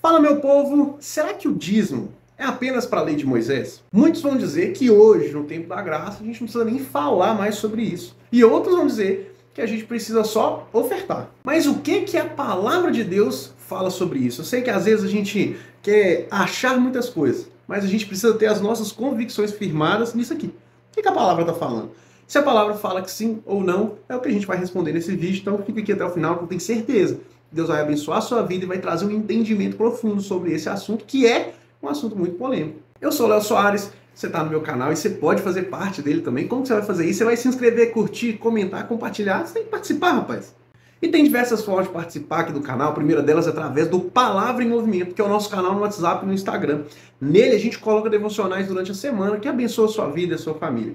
Fala, meu povo, será que o dízimo é apenas para a lei de Moisés? Muitos vão dizer que hoje, no tempo da graça, a gente não precisa nem falar mais sobre isso. E outros vão dizer que a gente precisa só ofertar. Mas o que a palavra de Deus fala sobre isso? Eu sei que às vezes a gente quer achar muitas coisas, mas a gente precisa ter as nossas convicções firmadas nisso aqui. O que a palavra está falando? Se a palavra fala que sim ou não, é o que a gente vai responder nesse vídeo, então fica aqui até o final, que eu tenho certeza. Deus vai abençoar a sua vida e vai trazer um entendimento profundo sobre esse assunto, que é um assunto muito polêmico. Eu sou o Léo Soares, você está no meu canal e você pode fazer parte dele também. Como que você vai fazer isso? Você vai se inscrever, curtir, comentar, compartilhar. Você tem que participar, rapaz. E tem diversas formas de participar aqui do canal. A primeira delas é através do Palavra em Movimento, que é o nosso canal no WhatsApp e no Instagram. Nele a gente coloca devocionais durante a semana que abençoam a sua vida e a sua família.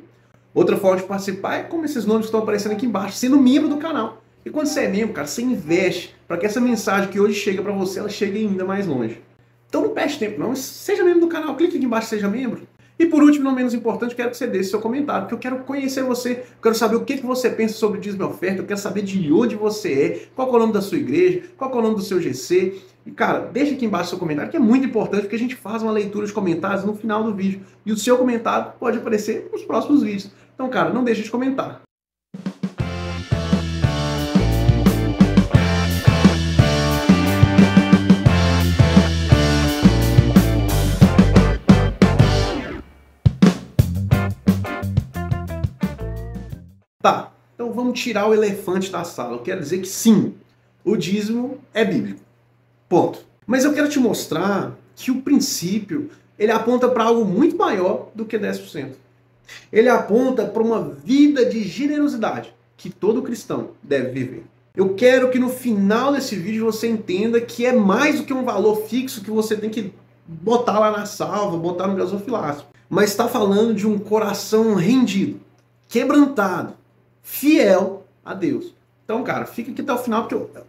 Outra forma de participar é como esses nomes que estão aparecendo aqui embaixo, sendo membro do canal. E quando você é membro, cara, você investe para que essa mensagem que hoje chega para você, ela chegue ainda mais longe. Então não perde tempo não, seja membro do canal, clique aqui embaixo, seja membro. E por último, não menos importante, eu quero que você deixe seu comentário, porque eu quero conhecer você, eu quero saber o que você pensa sobre dízimo e oferta, eu quero saber de onde você é, qual é o nome da sua igreja, qual é o nome do seu GC. E cara, deixa aqui embaixo seu comentário, que é muito importante, porque a gente faz uma leitura de comentários no final do vídeo. E o seu comentário pode aparecer nos próximos vídeos. Então, cara, não deixe de comentar. Tá, então vamos tirar o elefante da sala. Eu quero dizer que sim, o dízimo é bíblico. Ponto. Mas eu quero te mostrar que o princípio, ele aponta para algo muito maior do que 10%. Ele aponta para uma vida de generosidade que todo cristão deve viver. Eu quero que no final desse vídeo você entenda que é mais do que um valor fixo que você tem que botar lá na salva, botar no gasofilácio. Mas está falando de um coração rendido, quebrantado, fiel a Deus. Então, cara, fica aqui até o final, porque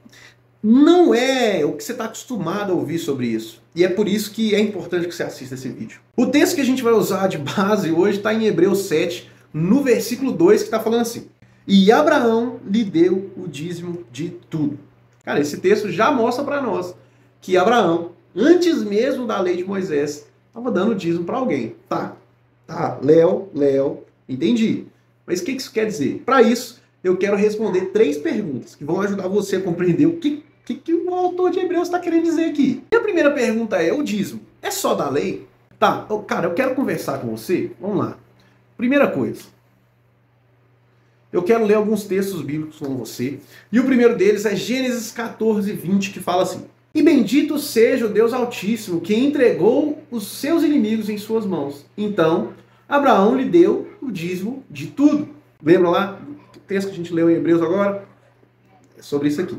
não é o que você está acostumado a ouvir sobre isso. E é por isso que é importante que você assista esse vídeo. O texto que a gente vai usar de base hoje está em Hebreus 7, no versículo 2, que está falando assim: e Abraão lhe deu o dízimo de tudo. Cara, esse texto já mostra para nós que Abraão, antes mesmo da lei de Moisés, estava dando dízimo para alguém. Tá, Léo, entendi. Mas o que isso quer dizer? Para isso, eu quero responder 3 perguntas que vão ajudar você a compreender o que o autor de Hebreus está querendo dizer aqui. E a primeira pergunta é: o dízimo é só da lei? Tá, cara, eu quero conversar com você. Vamos lá. Primeira coisa, eu quero ler alguns textos bíblicos com você. E o primeiro deles é Gênesis 14, 20, que fala assim: e bendito seja o Deus Altíssimo, que entregou os seus inimigos em suas mãos. Então, Abraão lhe deu o dízimo de tudo. Lembra lá o texto que a gente leu em Hebreus agora? É sobre isso aqui.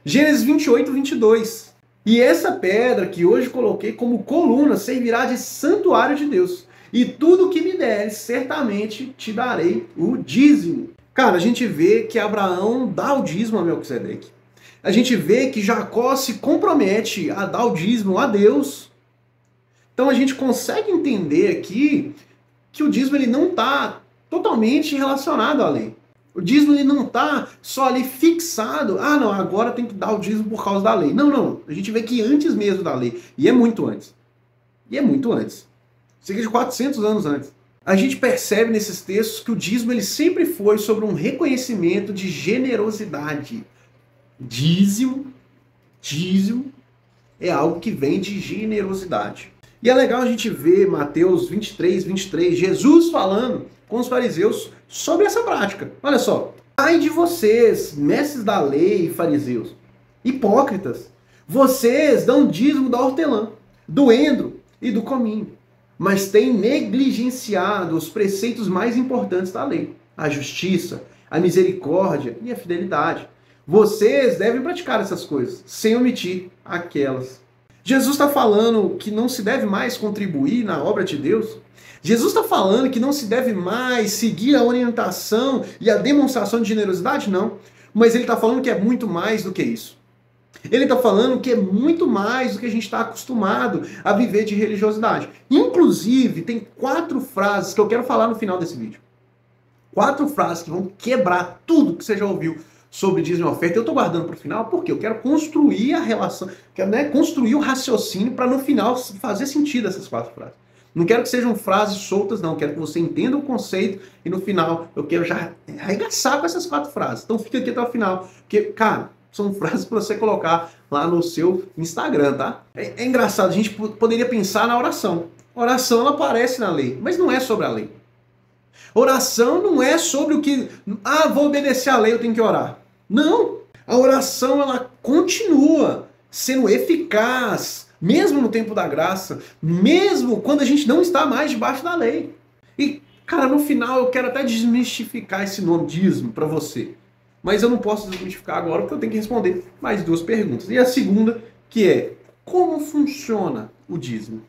Gênesis 28, 22. E essa pedra que hoje coloquei como coluna servirá de santuário de Deus. E tudo que me deres, certamente te darei o dízimo. Cara, a gente vê que Abraão dá o dízimo a Melquisedeque. A gente vê que Jacó se compromete a dar o dízimo a Deus. Então a gente consegue entender aqui que o dízimo ele não está totalmente relacionado à lei. O dízimo ele não está só ali fixado. Ah, não, agora tem que dar o dízimo por causa da lei. Não. A gente vê que antes mesmo da lei. E é muito antes. Cerca de 400 anos antes. A gente percebe nesses textos que o dízimo ele sempre foi sobre um reconhecimento de generosidade. Dízimo é algo que vem de generosidade. E é legal a gente ver Mateus 23, Jesus falando com os fariseus sobre essa prática. Olha só: ai de vocês, mestres da lei e fariseus, hipócritas, vocês dão dízimo da hortelã, do endro e do cominho, mas têm negligenciado os preceitos mais importantes da lei: a justiça, a misericórdia e a fidelidade. Vocês devem praticar essas coisas, sem omitir aquelas. Jesus está falando que não se deve mais contribuir na obra de Deus. Jesus está falando que não se deve mais seguir a orientação e a demonstração de generosidade? Não. Mas ele está falando que é muito mais do que isso. Ele está falando que é muito mais do que a gente está acostumado a viver de religiosidade. Inclusive, tem 4 frases que eu quero falar no final desse vídeo. 4 frases que vão quebrar tudo que você já ouviu sobre dízimo e oferta, eu estou guardando para o final porque eu quero construir a relação, quero, né, construir o raciocínio para no final fazer sentido essas 4 frases. Não quero que sejam frases soltas, não. Quero que você entenda o conceito e no final eu quero já arregaçar com essas 4 frases. Então fica aqui até o final, porque, cara, são frases para você colocar lá no seu Instagram, tá? É engraçado, a gente poderia pensar na oração. A oração, ela aparece na lei, mas não é sobre a lei. Oração não é sobre o que, vou obedecer a lei, eu tenho que orar. Não. A oração, ela continua sendo eficaz, mesmo no tempo da graça, mesmo quando a gente não está mais debaixo da lei. E, cara, no final eu quero até desmistificar esse nome dízimo para você. Mas eu não posso desmistificar agora porque eu tenho que responder mais 2 perguntas. E a segunda, que é, como funciona o dízimo?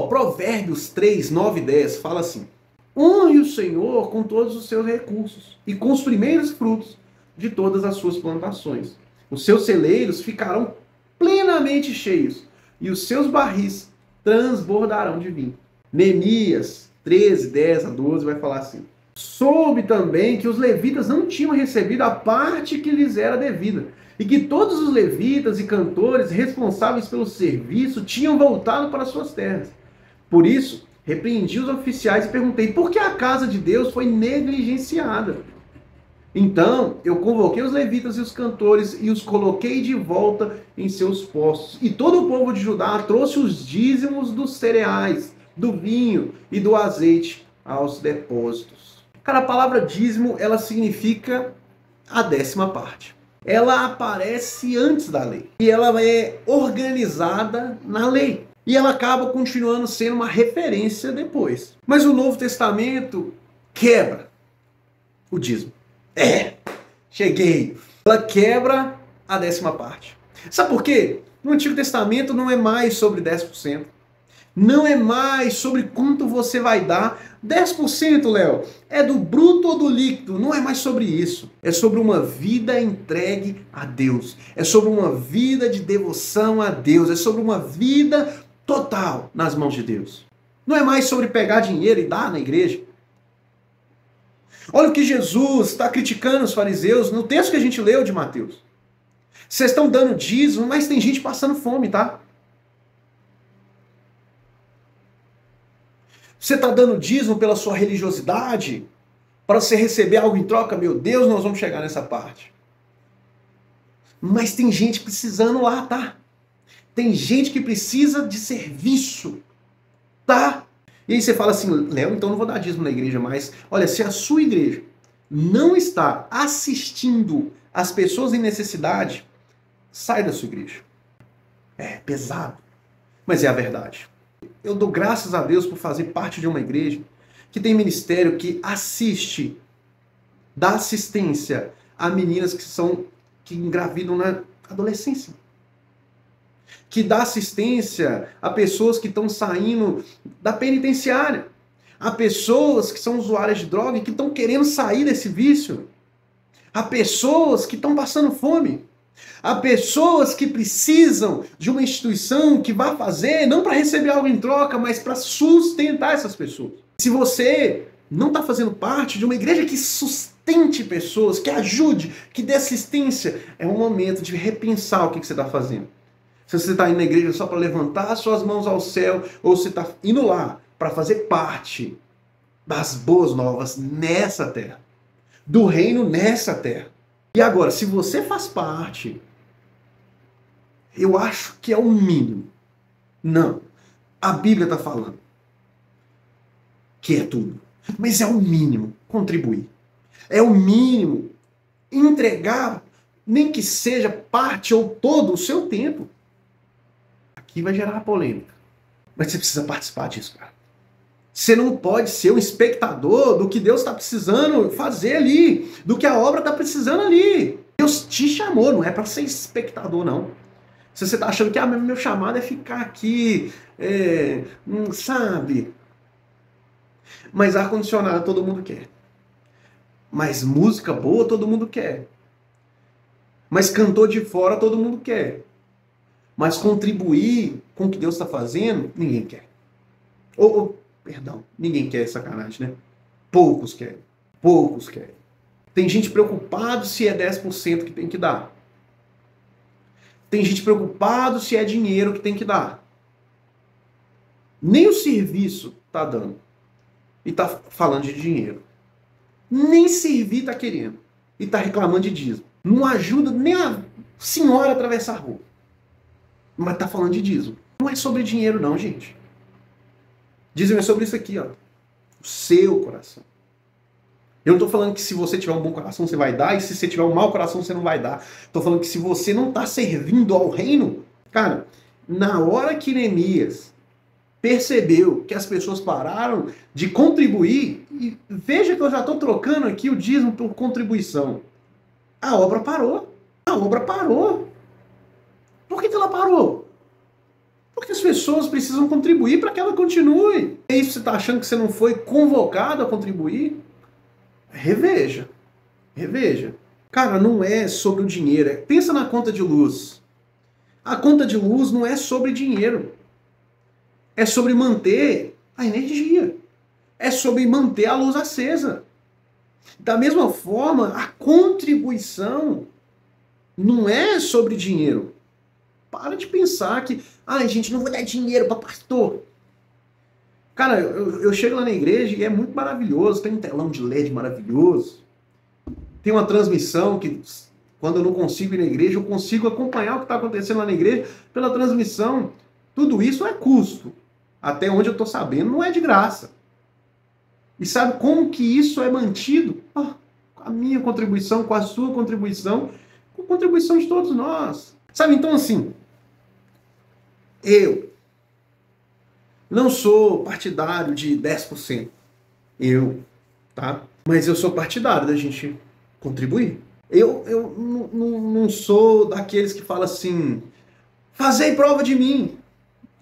Provérbios 3, 9 e 10 fala assim: honre o Senhor com todos os seus recursos e com os primeiros frutos de todas as suas plantações. Os seus celeiros ficarão plenamente cheios e os seus barris transbordarão de vinho. Neemias 13, 10 a 12 vai falar assim: soube também que os levitas não tinham recebido a parte que lhes era devida, e que todos os levitas e cantores responsáveis pelo serviço tinham voltado para suas terras. Por isso, repreendi os oficiais e perguntei por que a casa de Deus foi negligenciada. Então, eu convoquei os levitas e os cantores e os coloquei de volta em seus postos. E todo o povo de Judá trouxe os dízimos dos cereais, do vinho e do azeite aos depósitos. Cara, a palavra dízimo, ela significa a 10ª parte. Ela aparece antes da lei. E ela é organizada na lei. E ela acaba continuando sendo uma referência depois. Mas o Novo Testamento quebra o dízimo. Cheguei. Ela quebra a 10ª parte. Sabe por quê? No Antigo Testamento não é mais sobre 10%. Não é mais sobre quanto você vai dar. 10%, Léo, é do bruto ou do líquido? Não é mais sobre isso. É sobre uma vida entregue a Deus. É sobre uma vida de devoção a Deus. É sobre uma vida total nas mãos de Deus. Não é mais sobre pegar dinheiro e dar na igreja. Olha o que Jesus está criticando os fariseus no texto que a gente leu de Mateus. Vocês estão dando dízimo, mas tem gente passando fome, tá? Você está dando dízimo pela sua religiosidade? Para você receber algo em troca? Meu Deus, nós vamos chegar nessa parte. Mas tem gente precisando lá, tá? Tem gente que precisa de serviço, tá? E aí você fala assim, Léo, então não vou dar dízimo na igreja mais. Olha, se a sua igreja não está assistindo as pessoas em necessidade, sai da sua igreja. É pesado, mas é a verdade. Eu dou graças a Deus por fazer parte de uma igreja que tem ministério que assiste, dá assistência a meninas que engravidam na adolescência. Que dá assistência a pessoas que estão saindo da penitenciária. A pessoas que são usuárias de droga e que estão querendo sair desse vício. A pessoas que estão passando fome. Há pessoas que precisam de uma instituição que vá fazer, não para receber algo em troca, mas para sustentar essas pessoas. Se você não está fazendo parte de uma igreja que sustente pessoas, que ajude, que dê assistência, é um momento de repensar o que você está fazendo. Se você está indo na igreja só para levantar as suas mãos ao céu, ou você está indo lá para fazer parte das boas novas nessa terra, do reino nessa terra. E agora, se você faz parte, eu acho que é o mínimo. Não. A Bíblia está falando que é tudo. Mas é o mínimo contribuir. É o mínimo entregar, nem que seja parte ou todo o seu tempo. Aqui vai gerar polêmica. Mas você precisa participar disso, cara. Você não pode ser um espectador do que Deus está precisando fazer ali, do que a obra está precisando ali. Deus te chamou, não é para ser espectador, não. Se você está achando que meu chamado é ficar aqui, sabe? Mas ar-condicionado todo mundo quer. Mas música boa todo mundo quer. Mas cantor de fora todo mundo quer. Mas contribuir com o que Deus está fazendo, ninguém quer. Perdão, ninguém quer, sacanagem, né? Poucos querem. Poucos querem. Tem gente preocupado se é 10% que tem que dar. Tem gente preocupado se é dinheiro que tem que dar. Nem o serviço tá dando. E tá falando de dinheiro. Nem servir tá querendo. E tá reclamando de dízimo. Não ajuda nem a senhora a atravessar a rua. Mas tá falando de dízimo. Não é sobre dinheiro não, gente. Dízimo é sobre isso aqui, ó. O seu coração. Eu não tô falando que se você tiver um bom coração você vai dar, e se você tiver um mau coração você não vai dar. Tô falando que se você não tá servindo ao reino, cara, na hora que Neemias percebeu que as pessoas pararam de contribuir, e veja que eu já estou trocando aqui o dízimo por contribuição. A obra parou. A obra parou. Por que ela parou? Porque as pessoas precisam contribuir para que ela continue. E isso você está achando que você não foi convocado a contribuir? Reveja. Reveja. Cara, não é sobre o dinheiro. Pensa na conta de luz. A conta de luz não é sobre dinheiro. É sobre manter a energia. É sobre manter a luz acesa. Da mesma forma, a contribuição não é sobre dinheiro. Para de pensar que, gente, não vou dar dinheiro para pastor. Cara, eu chego lá na igreja e é muito maravilhoso. Tem um telão de LED maravilhoso. Tem uma transmissão que, quando eu não consigo ir na igreja, eu consigo acompanhar o que está acontecendo lá na igreja pela transmissão. Tudo isso é custo. Até onde eu estou sabendo, não é de graça. E sabe como que isso é mantido? Com a minha contribuição, com a sua contribuição, com a contribuição de todos nós. Sabe, então assim, eu não sou partidário de 10%. Tá? Mas eu sou partidário da gente contribuir. Eu não sou daqueles que falam assim, fazei prova de mim.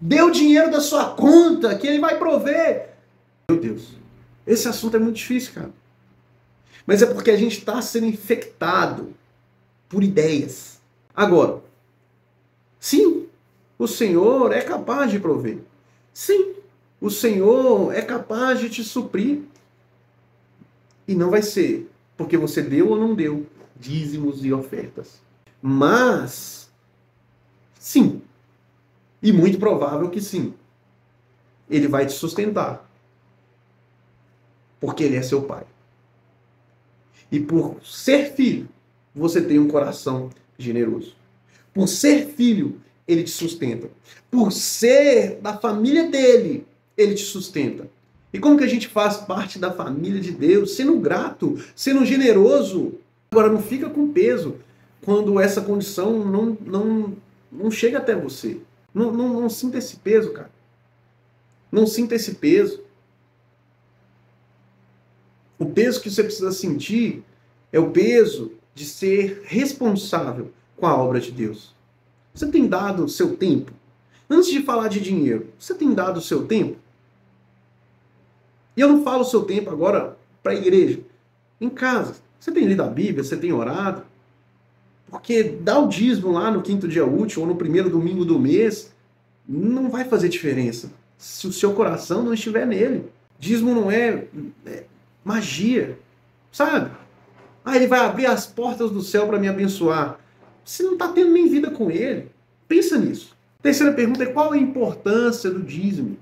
Dê o dinheiro da sua conta, que ele vai prover. Meu Deus, esse assunto é muito difícil, cara. Mas é porque a gente está sendo infectado por ideias. Agora, sim, o Senhor é capaz de prover. Sim, o Senhor é capaz de te suprir. E não vai ser porque você deu ou não deu dízimos e ofertas. Mas, sim, e muito provável que sim, ele vai te sustentar. Porque ele é seu pai. E por ser filho, você tem um coração generoso. Por ser filho, ele te sustenta. Por ser da família dele, ele te sustenta. E como que a gente faz parte da família de Deus? Sendo grato, sendo generoso. Agora, não fica com peso quando essa condição não chega até você. Não sinta esse peso, cara. Não sinta esse peso. O peso que você precisa sentir é o peso de ser responsável com a obra de Deus. Você tem dado o seu tempo? Antes de falar de dinheiro, você tem dado o seu tempo? E eu não falo o seu tempo agora para a igreja. Em casa. Você tem lido a Bíblia? Você tem orado? Porque dar o dízimo lá no 5º dia útil ou no 1º domingo do mês não vai fazer diferença se o seu coração não estiver nele. Dízimo não é magia, sabe? Ele vai abrir as portas do céu para me abençoar. Você não está tendo nem vida com ele. Pensa nisso. Terceira pergunta é: qual a importância do dízimo?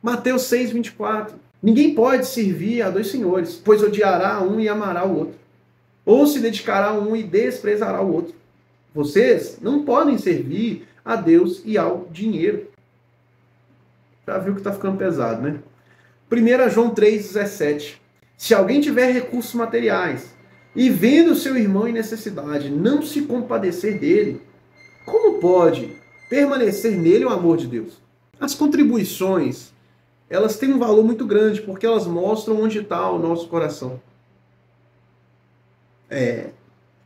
Mateus 6:24. Ninguém pode servir a dois senhores, pois odiará um e amará o outro. Ou se dedicará a um e desprezará o outro. Vocês não podem servir a Deus e ao dinheiro. Já viu que está ficando pesado, né? 1 João 3,17. Se alguém tiver recursos materiais e vendo seu irmão em necessidade, não se compadecer dele, como pode permanecer nele o amor de Deus? As contribuições, elas têm um valor muito grande, porque elas mostram onde está o nosso coração.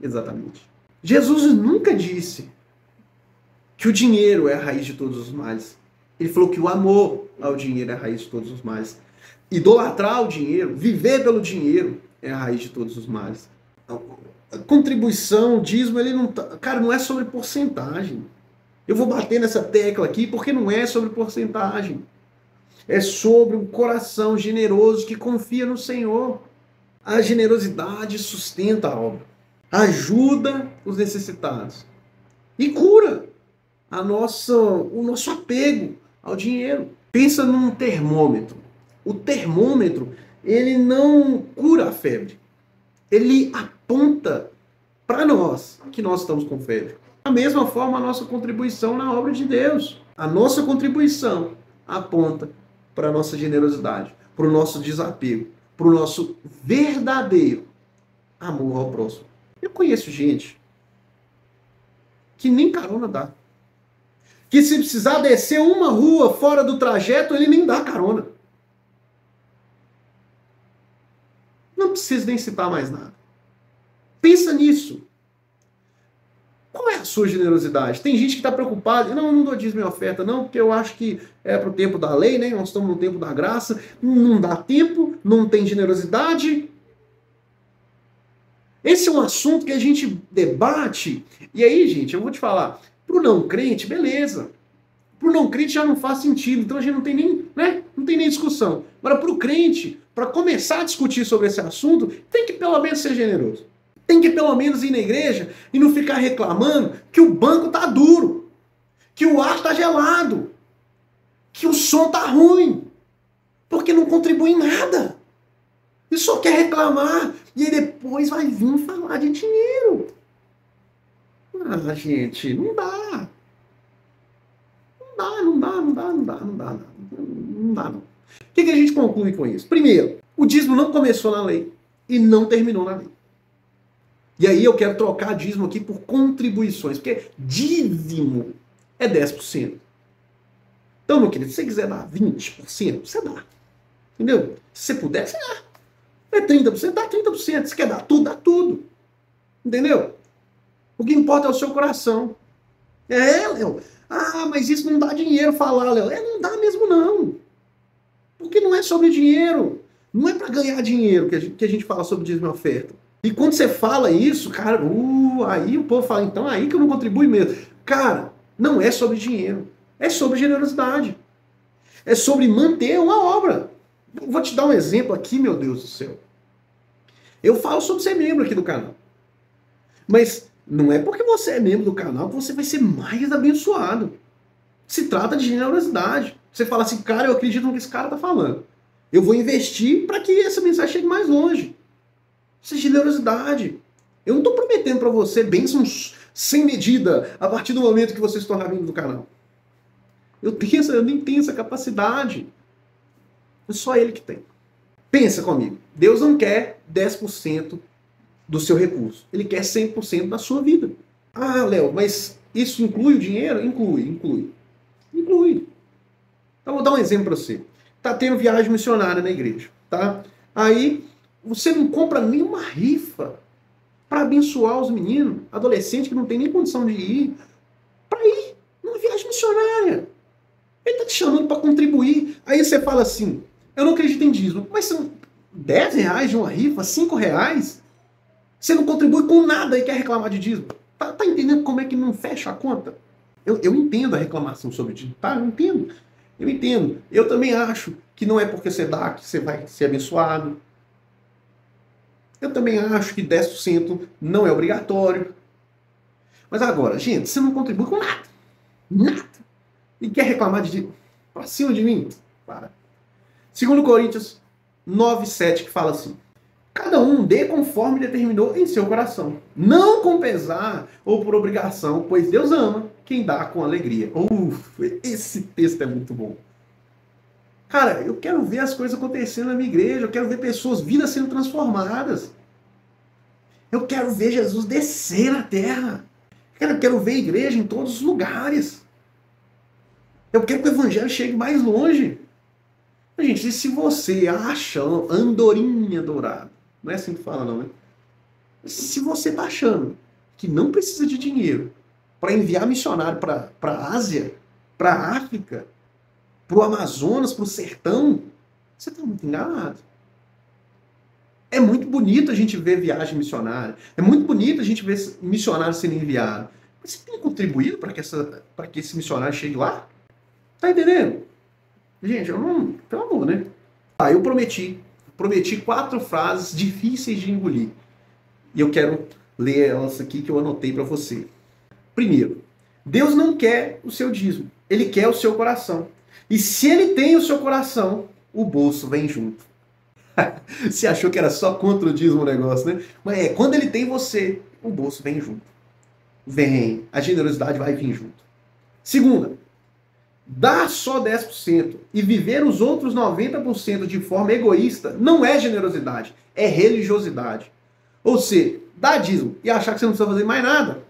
Exatamente. Jesus nunca disse que o dinheiro é a raiz de todos os males. Ele falou que o amor ao dinheiro é a raiz de todos os males. Idolatrar o dinheiro, viver pelo dinheiro, é a raiz de todos os males. A contribuição, o dízimo, ele não tá... Cara, não é sobre porcentagem. Eu vou bater nessa tecla aqui porque não é sobre porcentagem. É sobre um coração generoso que confia no Senhor. A generosidade sustenta a obra, ajuda os necessitados e cura o nosso apego ao dinheiro. Pensa num termômetro. O termômetro, ele não cura a febre. Ele aponta para nós que nós estamos com febre. Da mesma forma, a nossa contribuição na obra de Deus. A nossa contribuição aponta para a nossa generosidade, para o nosso desapego, para o nosso verdadeiro amor ao próximo. Eu conheço gente que nem carona dá. Que se precisar descer uma rua fora do trajeto, ele nem dá carona. Não preciso nem citar mais nada. Pensa nisso. Qual é a sua generosidade? Tem gente que está preocupada. Não, eu não dou dízimo e oferta, não, porque eu acho que é para o tempo da lei, né? Nós estamos no tempo da graça. Não dá tempo, não tem generosidade. Esse é um assunto que a gente debate. E aí, gente, eu vou te falar. Para o não crente, beleza. Para o não crente já não faz sentido. Então a gente não tem nem, né? Não tem nem discussão. Agora, para o crente, para começar a discutir sobre esse assunto, tem que pelo menos ser generoso. Tem que pelo menos ir na igreja e não ficar reclamando que o banco tá duro, que o ar tá gelado, que o som tá ruim, porque não contribui em nada. E só quer reclamar. E aí depois vai vir falar de dinheiro. Ah, gente, não dá. Não dá. O que a gente conclui com isso? Primeiro, o dízimo não começou na lei e não terminou na lei. E aí eu quero trocar dízimo aqui por contribuições, porque dízimo é 10%. Então, meu querido, se você quiser dar 20%, você dá. Entendeu? Se você puder, você dá. É 30%, dá 30%. Se quer dar tudo, dá tudo. Entendeu? O que importa é o seu coração. Léo. Ah, mas isso não dá dinheiro falar, Léo. Não dá mesmo não. Porque não é sobre dinheiro. Não é para ganhar dinheiro que a gente fala sobre dízimo e oferta. E quando você fala isso, cara, aí o povo fala, então aí que eu não contribuo mesmo. Cara, não é sobre dinheiro. É sobre generosidade. É sobre manter uma obra. Vou te dar um exemplo aqui, meu Deus do céu. Eu falo sobre ser membro aqui do canal. Mas não é porque você é membro do canal que você vai ser mais abençoado. Se trata de generosidade. Você fala assim, cara, eu acredito no que esse cara tá falando. Eu vou investir para que essa mensagem chegue mais longe. Isso é generosidade. Eu não estou prometendo para você bênçãos sem medida a partir do momento que você se tornar membro do canal. Eu nem tenho essa capacidade. É só ele que tem. Pensa comigo. Deus não quer 10% do seu recurso. Ele quer 100% da sua vida. Ah, Léo, mas isso inclui o dinheiro? Inclui. Então vou dar um exemplo para você. Tá tendo viagem missionária na igreja, tá? Aí você não compra nenhuma rifa para abençoar os meninos, adolescentes que não tem nem condição de ir, para ir numa viagem missionária. Ele tá te chamando para contribuir. Aí você fala assim, eu não acredito em dízimo, mas são R$10 de uma rifa, R$5. Você não contribui com nada e quer reclamar de dízimo. Tá entendendo como é que não fecha a conta? Eu entendo a reclamação sobre dízimo, tá? Eu entendo. Eu também acho que não é porque você dá que você vai ser abençoado. Eu também acho que 10% não é obrigatório. Mas agora, gente, você não contribui com nada. Nada. E quer reclamar de dízimo? Pra cima de mim? Para. 2 Coríntios 9:7, que fala assim: cada um dê conforme determinou em seu coração, não com pesar ou por obrigação, pois Deus ama quem dá com alegria. Esse texto é muito bom. Cara, eu quero ver as coisas acontecendo na minha igreja, eu quero ver pessoas, vidas sendo transformadas. Eu quero ver Jesus descer na terra. Eu quero ver a igreja em todos os lugares. Eu quero que o evangelho chegue mais longe. Gente, e se você acha andorinha dourada, não é assim que fala não, né? Se você tá achando que não precisa de dinheiro para enviar missionário para a Ásia, para a África, para o Amazonas, para o sertão, você está muito enganado. É muito bonito a gente ver viagem missionária. É muito bonito a gente ver missionário sendo enviado. Mas você tem contribuído para que esse missionário chegue lá? Tá entendendo? Gente, eu não... Pelo amor, né? Eu prometi prometi 4 frases difíceis de engolir. E eu quero ler elas aqui que eu anotei para você. Primeiro, Deus não quer o seu dízimo, Ele quer o seu coração. E se Ele tem o seu coração, o bolso vem junto. Você achou que era só contra o dízimo o negócio, né? Mas quando Ele tem você, o bolso vem junto. Vem, a generosidade vai vir junto. Segunda, dar só 10% e viver os outros 90% de forma egoísta não é generosidade, é religiosidade. Ou seja, dar dízimo e achar que você não precisa fazer mais nada.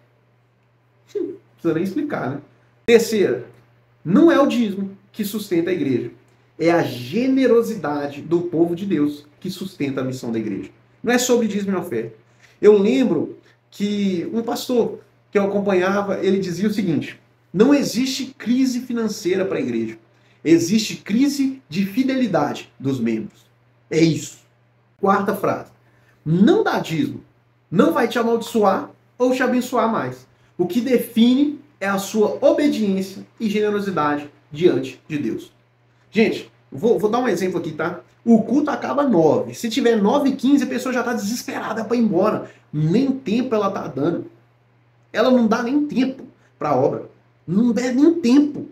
Não precisa nem explicar, né? Terceira, não é o dízimo que sustenta a igreja. É a generosidade do povo de Deus que sustenta a missão da igreja. Não é sobre dízimo e oferta. Eu lembro que um pastor que eu acompanhava, ele dizia o seguinte: não existe crise financeira para a igreja. Existe crise de fidelidade dos membros. É isso. Quarta frase. Não dar dízimo não vai te amaldiçoar ou te abençoar mais. O que define é a sua obediência e generosidade diante de Deus. Gente, vou dar um exemplo aqui, tá? O culto acaba 9. Se tiver 9h15, a pessoa já está desesperada para ir embora. Nem tempo ela está dando. Ela não dá nem tempo para a obra. Não dá nem tempo.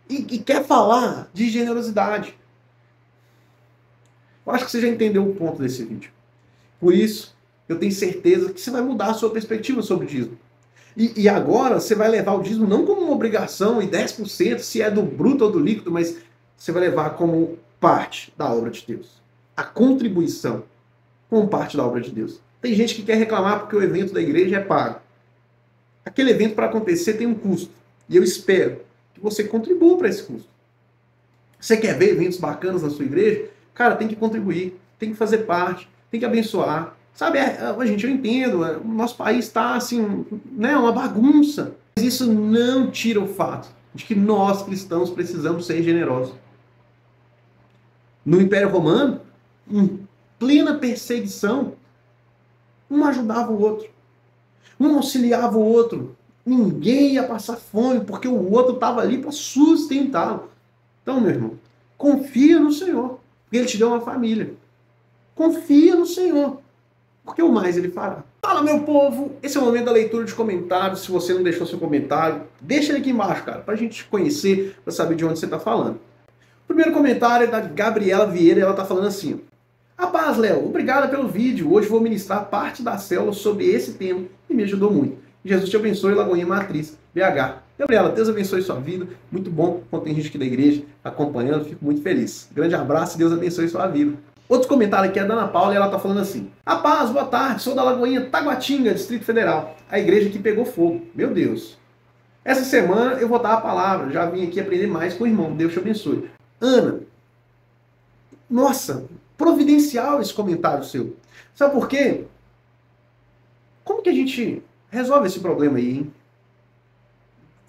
E quer falar de generosidade. Eu acho que você já entendeu o ponto desse vídeo. Por isso, eu tenho certeza que você vai mudar a sua perspectiva sobre o dízimo. E agora você vai levar o dízimo não como uma obrigação e 10%, se é do bruto ou do líquido, mas você vai levar como parte da obra de Deus. A contribuição como parte da obra de Deus. Tem gente que quer reclamar porque o evento da igreja é pago. Aquele evento para acontecer tem um custo. E eu espero que você contribua para esse custo. Você quer ver eventos bacanas na sua igreja? Cara, tem que contribuir, tem que fazer parte, tem que abençoar. Sabe, gente, eu entendo, o nosso país está assim, né, uma bagunça. Mas isso não tira o fato de que nós, cristãos, precisamos ser generosos. No Império Romano, em plena perseguição, um ajudava o outro. Um auxiliava o outro. Ninguém ia passar fome, porque o outro estava ali para sustentá-lo. Então, meu irmão, confia no Senhor, porque Ele te deu uma família. Confia no Senhor, porque o mais Ele fará. Fala, meu povo! Esse é o momento da leitura de comentários. Se você não deixou seu comentário, deixa ele aqui embaixo, cara, para a gente te conhecer, para saber de onde você está falando. O primeiro comentário é da Gabriela Vieira, e ela está falando assim: a paz, Léo, obrigada pelo vídeo. Hoje vou ministrar parte da célula sobre esse tema e me ajudou muito. Jesus te abençoe, Lagoinha Matriz, BH. Gabriela, Deus abençoe sua vida. Muito bom quando tem gente aqui da igreja acompanhando, fico muito feliz. Grande abraço e Deus abençoe sua vida. Outro comentário aqui é da Ana Paula e ela está falando assim: a paz, boa tarde, sou da Lagoinha Taguatinga, Distrito Federal. A igreja que pegou fogo. Meu Deus. Essa semana eu vou dar a palavra, já vim aqui aprender mais com o irmão. Deus te abençoe. Ana, nossa, providencial esse comentário seu. Sabe por quê? Como que a gente resolve esse problema aí, hein?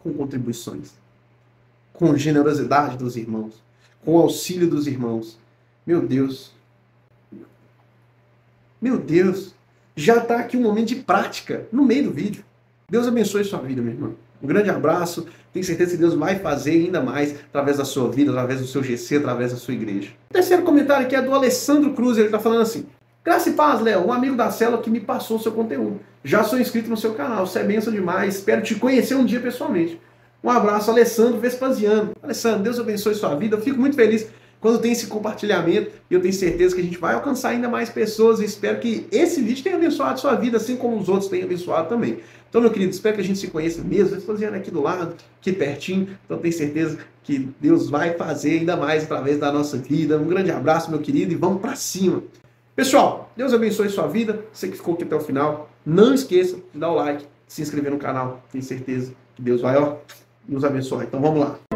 Com contribuições, com generosidade dos irmãos, com auxílio dos irmãos. Meu Deus. Meu Deus. Já está aqui um momento de prática no meio do vídeo. Deus abençoe sua vida, meu irmão. Um grande abraço. Tenho certeza que Deus vai fazer ainda mais através da sua vida, através do seu GC, através da sua igreja. O terceiro comentário aqui é do Alessandro Cruz. Ele está falando assim: graça e paz, Léo, um amigo da célula que me passou o seu conteúdo. Já sou inscrito no seu canal, você é bênção demais. Espero te conhecer um dia pessoalmente. Um abraço, Alessandro Vespasiano. Alessandro, Deus abençoe sua vida. Eu fico muito feliz quando tem esse compartilhamento, e eu tenho certeza que a gente vai alcançar ainda mais pessoas, e espero que esse vídeo tenha abençoado sua vida, assim como os outros têm abençoado também. Então, meu querido, espero que a gente se conheça mesmo, Vespasiano aqui do lado, aqui pertinho, então tenho certeza que Deus vai fazer ainda mais através da nossa vida. Um grande abraço, meu querido, e vamos pra cima. Pessoal, Deus abençoe sua vida, você que ficou aqui até o final, não esqueça de dar o like, se inscrever no canal, tenho certeza que Deus vai, nos abençoar. Então vamos lá.